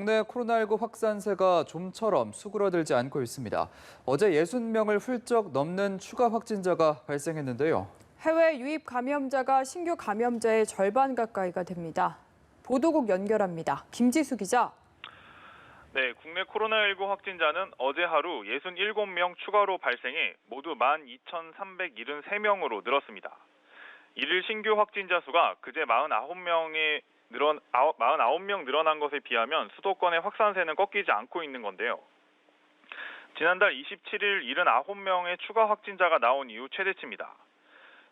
국내 코로나19 확산세가 좀처럼 수그러들지 않고 있습니다. 어제 60명을 훌쩍 넘는 추가 확진자가 발생했는데요. 해외 유입 감염자가 신규 감염자의 절반 가까이가 됩니다. 보도국 연결합니다. 김지수 기자. 네, 국내 코로나19 확진자는 어제 하루 67명 추가로 발생해 모두 12,373명으로 늘었습니다. 일일 신규 확진자 수가 그제 49명 늘어난 것에 비하면 수도권의 확산세는 꺾이지 않고 있는 건데요. 지난달 27일 79명의 추가 확진자가 나온 이후 최대치입니다.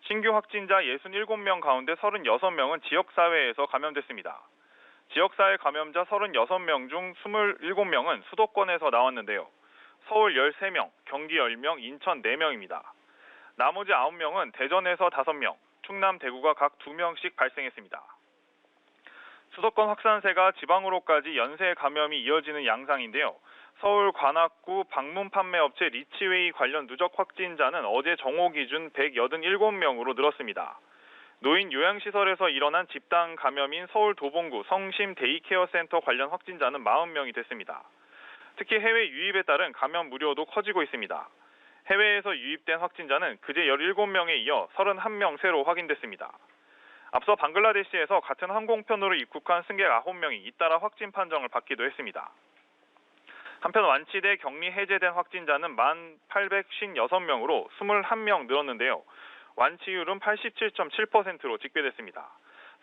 신규 확진자 67명 가운데 36명은 지역사회에서 감염됐습니다. 지역사회 감염자 36명 중 27명은 수도권에서 나왔는데요. 서울 13명, 경기 10명, 인천 4명입니다. 나머지 9명은 대전에서 5명, 충남, 대구가 각 2명씩 발생했습니다. 수도권 확산세가 지방으로까지 연쇄 감염이 이어지는 양상인데요. 서울 관악구 방문 판매업체 리치웨이 관련 누적 확진자는 어제 정오 기준 187명으로 늘었습니다. 노인 요양시설에서 일어난 집단 감염인 서울 도봉구 성심 데이케어 센터 관련 확진자는 40명이 됐습니다. 특히 해외 유입에 따른 감염 우려도 커지고 있습니다. 해외에서 유입된 확진자는 그제 17명에 이어 31명 새로 확인됐습니다. 앞서 방글라데시에서 같은 항공편으로 입국한 승객 9명이 잇따라 확진 판정을 받기도 했습니다. 한편 완치돼 격리 해제된 확진자는 1,856명으로 21명 늘었는데요. 완치율은 87.7%로 집계됐습니다.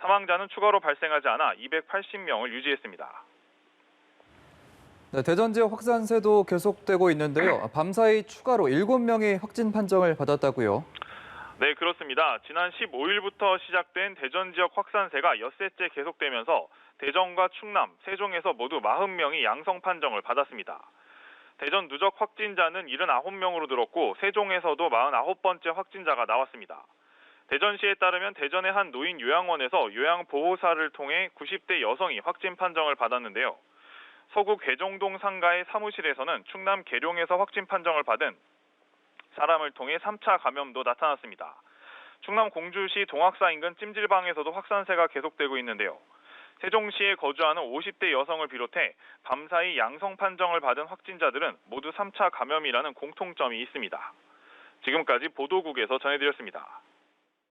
사망자는 추가로 발생하지 않아 280명을 유지했습니다. 네, 대전 지역 확산세도 계속되고 있는데요. 밤사이 추가로 7명이 확진 판정을 받았다고요. 네, 그렇습니다. 지난 15일부터 시작된 대전 지역 확산세가 엿새째 계속되면서 대전과 충남, 세종에서 모두 40명이 양성 판정을 받았습니다. 대전 누적 확진자는 79명으로 늘었고 세종에서도 49번째 확진자가 나왔습니다. 대전시에 따르면 대전의 한 노인 요양원에서 요양보호사를 통해 90대 여성이 확진 판정을 받았는데요. 서구 괴정동 상가의 사무실에서는 충남 계룡에서 확진 판정을 받은 사람을 통해 3차 감염도 나타났습니다. 충남 공주시 동학사 인근 찜질방에서도 확산세가 계속되고 있는데요. 세종시에 거주하는 50대 여성을 비롯해 밤사이 양성 판정을 받은 확진자들은 모두 3차 감염이라는 공통점이 있습니다. 지금까지 보도국에서 전해드렸습니다.